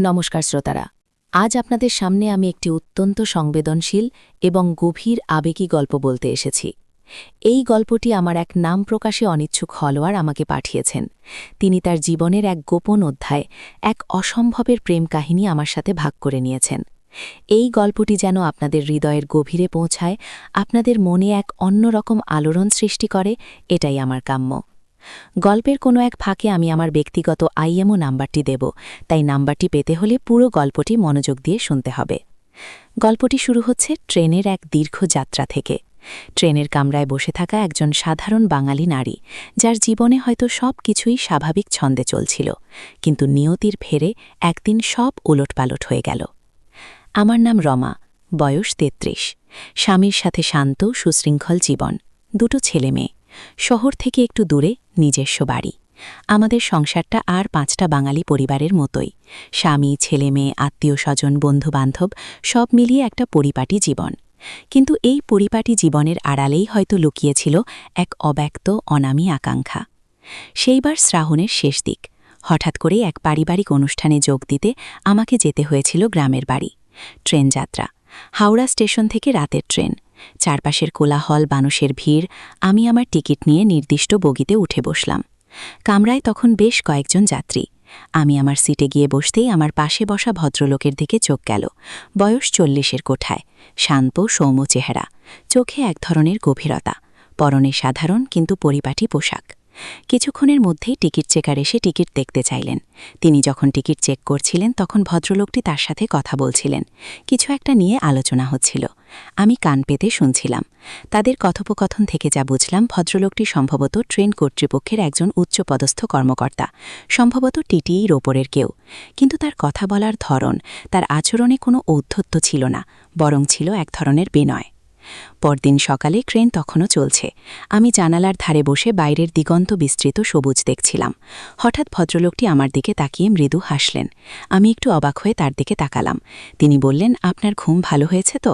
নমস্কার শ্রোতারা, আজ আপনাদের সামনে আমি একটি অত্যন্ত সংবেদনশীল এবং গভীর আবেগী গল্প বলতে এসেছি। এই গল্পটি আমার এক নাম প্রকাশে অনিচ্ছুক হলোয়ার আমাকে পাঠিয়েছেন। তিনি তার জীবনের এক গোপন অধ্যায়, এক অসম্ভবের প্রেম কাহিনী আমার সাথে ভাগ করে নিয়েছেন। এই গল্পটি যেন আপনাদের হৃদয়ের গভীরে পৌঁছায়, আপনাদের মনে এক অন্যরকম আলোড়ন সৃষ্টি করে, এটাই আমার কাম্য। গল্পের কোনো এক ফাঁকে আমি আমার ব্যক্তিগত আইএমও নাম্বারটি দেব, তাই নাম্বারটি পেতে হলে পুরো গল্পটি মনোযোগ দিয়ে শুনতে হবে। গল্পটি শুরু হচ্ছে ট্রেনের এক দীর্ঘ যাত্রা থেকে। ট্রেনের কামরায় বসে থাকা একজন সাধারণ বাঙালি নারী, যার জীবনে হয়তো সব কিছুই স্বাভাবিক ছন্দে চলছিল, কিন্তু নিয়তির ফেরে একদিন সব উলটপালট হয়ে গেল। আমার নাম রমা, বয়স ৩৩, স্বামীর সাথে শান্ত সুশৃঙ্খল জীবন, দুটো ছেলে মেয়ে, শহর থেকে একটু দূরে নিজস্ব বাড়ি। আমাদের সংসারটা আর ৫টা বাঙালি পরিবারের মতোই, স্বামী, ছেলে মেয়ে, আত্মীয় স্বজন, বন্ধুবান্ধব সব মিলিয়ে একটা পরিপাটি জীবন। কিন্তু এই পরিপাটি জীবনের আড়ালেই হয়তো লুকিয়েছিল এক অব্যক্ত অনামী আকাঙ্ক্ষা। সেইবার শ্রাবণের শেষ দিক, হঠাৎ করে এক পারিবারিক অনুষ্ঠানে যোগ দিতে আমাকে যেতে হয়েছিল গ্রামের বাড়ি। ট্রেন যাত্রা, হাওড়া স্টেশন থেকে রাতের ট্রেন, চারপাশের কোলাহল, মানুষের ভিড়। আমি আমার টিকিট নিয়ে নির্দিষ্ট বগিতে উঠে বসলাম। কামরায় তখন বেশ কয়েকজন যাত্রী। আমি আমার সিটে গিয়ে বসতেই আমার পাশে বসা ভদ্রলোকের দিকে চোখ গেল। বয়স ৪০-এর কোঠায়, শান্ত সৌম্য চেহারা, চোখে এক ধরনের গভীরতা, পরনে সাধারণ কিন্তু পরিপাটি পোশাক। কিছুক্ষণের মধ্যেই টিকিট চেকার এসে টিকিট দেখতে চাইলেন। তিনি যখন টিকিট চেক করছিলেন তখন ভদ্রলোকটি তার সাথে কথা বলছিলেন। কিছু একটা নিয়ে আলোচনা হচ্ছিল। আমি কান পেতে শুনছিলাম। তাদের কথোপকথন থেকে যা বুঝলাম, ভদ্রলোকটি সম্ভবত ট্রেন কর্তৃপক্ষের একজন উচ্চপদস্থ কর্মকর্তা, সম্ভবত টিটিইর ওপরের কেউ। কিন্তু তার কথা বলার ধরন, তার আচরণে কোনো ঔদ্ধত্য ছিল না, বরং ছিল এক ধরনের বিনয়। পরদিন সকালে ট্রেন তখনও চলছে। আমি জানালার ধারে বসে বাইরের দিগন্ত বিস্তৃত সবুজ দেখছিলাম। হঠাৎ ভদ্রলোকটি আমার দিকে তাকিয়ে মৃদু হাসলেন। আমি একটু অবাক হয়ে তার দিকে তাকালাম। তিনি বললেন, আপনার ঘুম ভালো হয়েছে তো?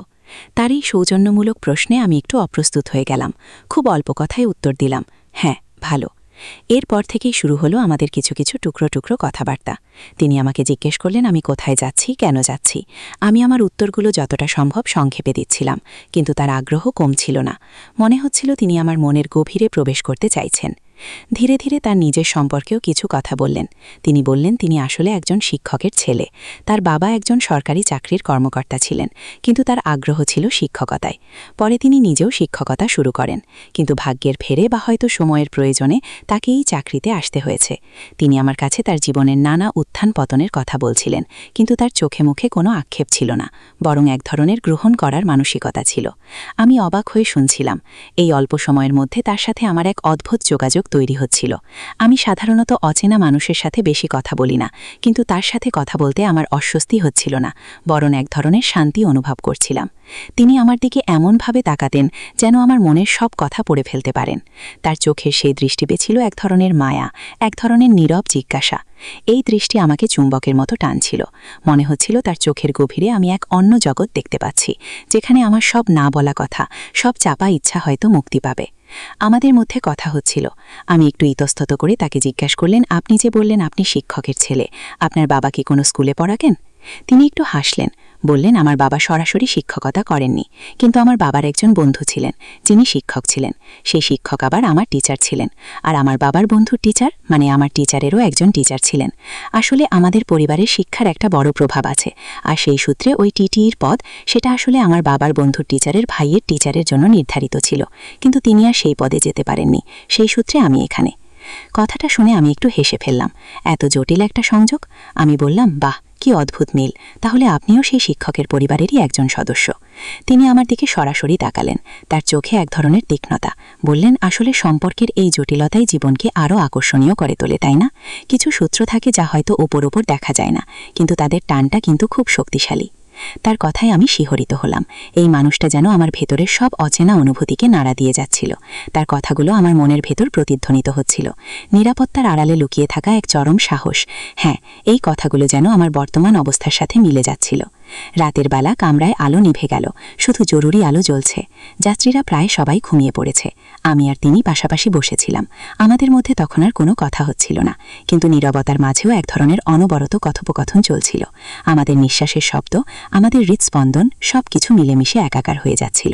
তার এই সৌজন্যমূলক প্রশ্নে আমি একটু অপ্রস্তুত হয়ে গেলাম। খুব অল্প কথায় উত্তর দিলাম, হ্যাঁ, ভালো। এরপর থেকেই শুরু হলো আমাদের কিছু কিছু টুকরো টুকরো কথাবার্তা। তিনি আমাকে জিজ্ঞেস করলেন আমি কোথায় যাচ্ছি, কেন যাচ্ছি। আমি আমার উত্তরগুলো যতটা সম্ভব সংক্ষেপে দিচ্ছিলাম, কিন্তু তার আগ্রহ কমছিল না। মনে হচ্ছিল তিনি আমার মনের গভীরে প্রবেশ করতে চাইছেন। ধীরে ধীরে তার নিজের সম্পর্কেও কিছু কথা বললেন। তিনি বললেন তিনি আসলে একজন শিক্ষকের ছেলে। তার বাবা একজন সরকারি চাকরির কর্মকর্তা ছিলেন, কিন্তু তার আগ্রহ ছিল শিক্ষকতায়। পরে তিনি নিজেও শিক্ষকতা শুরু করেন, কিন্তু ভাগ্যের ফেরে বা হয়তো সময়ের প্রয়োজনে তাকে এই চাকরিতে আসতে হয়েছে। তিনি আমার কাছে তার জীবনের নানা উত্থান পতনের কথা বলছিলেন, কিন্তু তার চোখে মুখে কোনো আক্ষেপ ছিল না, বরং এক ধরনের গ্রহণ করার মানসিকতা ছিল। আমি অবাক হয়ে শুনছিলাম। এই অল্প সময়ের মধ্যে তার সাথে আমার এক অদ্ভুত যোগাযোগ তৈরি হচ্ছিল। আমি সাধারণত অচেনা মানুষের সাথে বেশি কথা বলি না, কিন্তু তার সাথে কথা বলতে আমার অস্বস্তি হচ্ছিল না, বরং এক ধরনের শান্তি অনুভব করছিলাম। তিনি আমার দিকে এমনভাবে তাকাতেন যেন আমার মনের সব কথা পড়ে ফেলতে পারেন। তার চোখের সেই দৃষ্টিতে ছিল এক ধরনের মায়া, এক ধরনের নীরব জিজ্ঞাসা। এই দৃষ্টি আমাকে চুম্বকের মতো টানছিল। মনে হচ্ছিল তার চোখের গভীরে আমি এক অন্য জগৎ দেখতে পাচ্ছি, যেখানে আমার সব না বলা কথা, সব চাপা ইচ্ছা হয়তো মুক্তি পাবে। আমাদের মধ্যে কথা হচ্ছিল। আমি একটু ইতস্তত করে তাকে জিজ্ঞাসা করলেন, আপনি যে বললেন আপনি শিক্ষকের ছেলে, আপনার বাবা কি কোনো স্কুলে পড়াকেন? তিনি একটু হাসলেন, বললেন আমার বাবা সরাসরি শিক্ষকতা করেননি, কিন্তু আমার বাবার একজন বন্ধু ছিলেন যিনি শিক্ষক ছিলেন। সেই শিক্ষক আবার আমার টিচার ছিলেন, আর আমার বাবার বন্ধুর টিচার মানে আমার টিচারেরও একজন টিচার ছিলেন। আসলে আমাদের পরিবারের শিক্ষার একটা বড় প্রভাব আছে, আর সেই সূত্রে ওই টিটিইর পদ, সেটা আসলে আমার বাবার বন্ধুর টিচারের ভাইয়ের টিচারের জন্য নির্ধারিত ছিল, কিন্তু তিনি আর সেই পদে যেতে পারেননি। সেই সূত্রে আমি এখানে। কথাটা শুনে আমি একটু হেসে ফেললাম। এত জটিল একটা সংযোগ! আমি বললাম, বাহ, কি অদ্ভুত মিল, তাহলে আপনিও সেই শিক্ষকের পরিবারেরই একজন সদস্য। তিনি আমার দিকে সরাসরি তাকালেন, তার চোখে এক ধরনের তীক্ষ্ণতা। বললেন, আসলে সম্পর্কের এই জটিলতাই জীবনকে আরও আকর্ষণীয় করে তোলে, তাই না? কিছু সূত্র থাকে যা হয়তো ওপর ওপর দেখা যায় না, কিন্তু তাদের টানটা কিন্তু খুব শক্তিশালী। তার কথায় আমি শিহরিত হলাম। এই মানুষটা যেন আমার ভেতরের সব অচেনা অনুভূতিকে নাড়া দিয়ে যাচ্ছিল। তার কথাগুলো আমার মনের ভেতর প্রতিধ্বনিত হচ্ছিল। নিরাপত্তার আড়ালে লুকিয়ে থাকা এক চরম সাহস। হ্যাঁ, এই কথাগুলো যেন আমার বর্তমান অবস্থার সাথে মিলে যাচ্ছিল। রাতের বেলা কামরায় আলো নিভে গেল, শুধু জরুরি আলো জ্বলছে। যাত্রীরা প্রায় সবাই ঘুমিয়ে পড়েছে। আমি আর তিনি পাশাপাশি বসেছিলাম। আমাদের মধ্যে তখন আর কোনো কথা হচ্ছিল না, কিন্তু নীরবতার মাঝেও এক ধরনের অনবরত কথোপকথন চলছিল। আমাদের নিঃশ্বাসের শব্দ, আমাদের হৃৎস্পন্দন সবকিছু মিলেমিশে একাকার হয়ে যাচ্ছিল।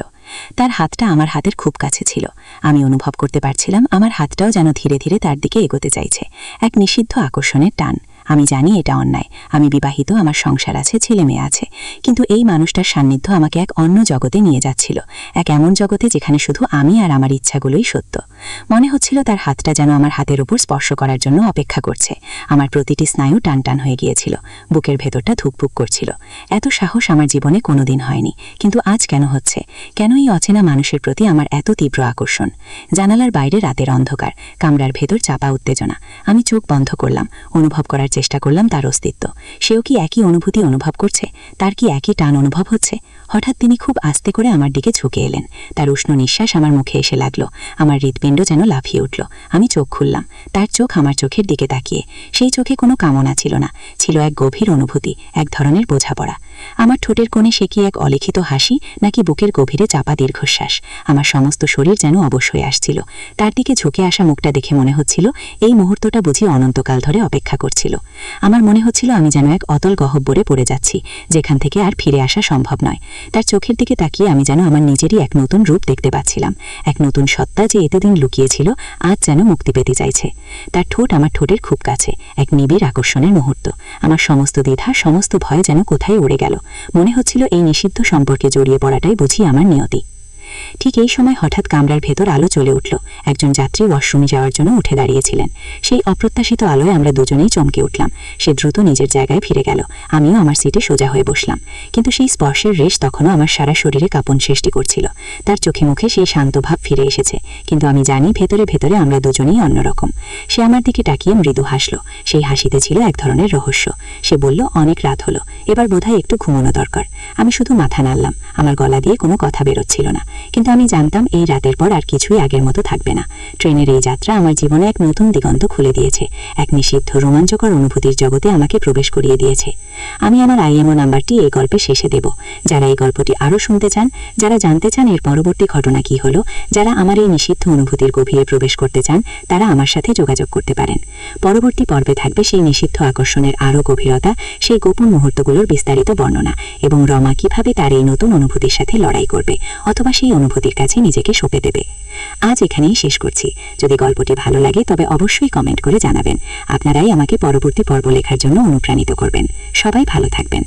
তার হাতটা আমার হাতের খুব কাছে ছিল। আমি অনুভব করতে পারছিলাম আমার হাতটাও যেন ধীরে ধীরে তার দিকে এগোতে চাইছে। এক নিষিদ্ধ আকর্ষণের টান। আমি জানি এটা অন্যায়, আমি বিবাহিত, আমার সংসার আছে, ছেলে মেয়ে আছে, কিন্তু এই মানুষটার সান্নিধ্য আমাকে এক অন্য জগতে নিয়ে যাচ্ছিল, এক এমন জগতে যেখানে শুধু আমি আর আমার ইচ্ছাগুলোই সত্য। মনে হচ্ছিল তার হাতটা যেন আমার হাতের উপর স্পর্শ করার জন্য অপেক্ষা করছে। আমার প্রতিটি স্নায়ু টান টান হয়ে গিয়েছিল, বুকের ভেতরটা ধুকপুক করছিল। এত সাহস আমার জীবনে কোনোদিন হয়নি, কিন্তু আজ কেন হচ্ছে? কেন এই অচেনা মানুষের প্রতি আমার এত তীব্র আকর্ষণ? জানালার বাইরে রাতের অন্ধকার, কামরার ভেতর চাপা উত্তেজনা। আমি চোখ বন্ধ করলাম, অনুভব করার চেষ্টা করলাম তার অস্তিত্ব। সেও কি একই অনুভূতি অনুভব করছে? তার কি একই টান অনুভব হচ্ছে? হঠাৎ তিনি খুব আস্তে করে আমার দিকে ঝুঁকে এলেন। তার উষ্ণ নিঃশ্বাস আমার মুখে এসে লাগলো। আমার হৃৎপিণ্ড যেন লাফিয়ে উঠল। আমি চোখ খুললাম। তার চোখ আমার চোখের দিকে তাকিয়ে। সেই চোখে কোনো কামনা ছিল না, ছিল এক গভীর অনুভূতি, এক ধরনের বোঝাপড়া। আমার ঠোঁটের কোণে সে কি এক অলিখিত হাসি, নাকি বুকের গভীরে চাপা দীর্ঘশ্বাস? আমার সমস্ত শরীর যেন অবশ হয়ে আসছিল। তার দিকে ঝুঁকে আসা মুখটা দেখে মনে হচ্ছিল এই মুহূর্তটা বুঝি অনন্তকাল ধরে অপেক্ষা করছিল। আমার মনে হচ্ছিল আমি যেন এক অতল গহ্বরে পড়ে যাচ্ছি, যেখান থেকে আর ফিরে আসা সম্ভব নয়। তার চোখের দিকে তাকিয়ে আমি যেন আমার নিজেরই এক নতুন রূপ দেখতে পাচ্ছিলাম, এক নতুন সত্তা যে এতদিন লুকিয়েছিল, আজ যেন মুক্তি পেতে চাইছে। তার ঠোঁট আমার ঠোঁটের খুব কাছে, এক নিবিড় আকর্ষণের মুহূর্ত। আমার সমস্ত দ্বিধা, সমস্ত ভয় যেন কোথায় উড়ে গেল। মনে হচ্ছিল এই নিষিদ্ধ সম্পর্কে জড়িয়ে পড়াটাই বুঝি আমার নিয়তি। ঠিক এই সময় হঠাৎ কামরার ভেতর আলো জ্বলে উঠল। একজন যাত্রী ওয়াশরুমে যাওয়ার জন্য উঠে দাঁড়িয়েছিলেন। সেই অপ্রত্যাশিত আলোয় আমরা দুজনেই চমকে উঠলাম। সে দ্রুত নিজের জায়গায় ফিরে গেল। আমিও আমার সিটে সোজা হয়ে বসলাম। কিন্তু সেই স্পর্শের রেশ তখনও আমার সারা শরীরে কাঁপন সৃষ্টি করছিল। তার চোখে মুখে সেই শান্ত ভাব ফিরে এসেছে, কিন্তু আমি জানি ভেতরে ভেতরে আমরা দুজনেই অন্যরকম। সে আমার দিকে তাকিয়ে মৃদু হাসল। সেই হাসিতে ছিল এক ধরনের রহস্য। সে বলল, অনেক রাত হলো, এবার বোধহয় একটু ঘুমানো দরকার। আমি শুধু মাথা নাড়লাম। আমার গলা দিয়ে কোনো কথা বেরোচ্ছিল না, কিন্তু আমি জানতাম এই রাতের পর আর কিছুই আগের মতো থাকবে না। ট্রেনের এই যাত্রা আমার জীবনে এক নতুন দিগন্ত খুলে দিয়েছে, এক নিষিদ্ধ রোমাঞ্চকর অনুভূতির জগতে আমাকে প্রবেশ করিয়ে দিয়েছে। আমি আমার আইএমও নাম্বারটি এই গল্পে শেষে দেব। যারা এই গল্পটি আরও শুনতে চান, যারা জানতে চান এর পরবর্তী ঘটনা কি হলো, যারা আমার এই নিষিদ্ধ অনুভূতির গভীরে প্রবেশ করতে চান, তারা আমার সাথে যোগাযোগ করতে পারেন। পরবর্তী পর্বে থাকবে সেই নিষিদ্ধ আকর্ষণের আরও গভীরতা, সেই গোপন মুহূর্তগুলোর বিস্তারিত বর্ণনা, এবং রমা কিভাবে তার এই নতুন অনুভূতির সাথে লড়াই করবে, অথবা সেই অনুভূতির কাছে নিজেকে সঁপে দেবে। আজ এখানেই শেষ করছি। যদি গল্পটি ভালো লাগে তবে অবশ্যই কমেন্ট করে জানাবেন। আপনারাই আমাকে পরবর্তী পর্ব লেখার জন্য অনুপ্রাণিত করবেন। সবাই ভালো থাকবেন।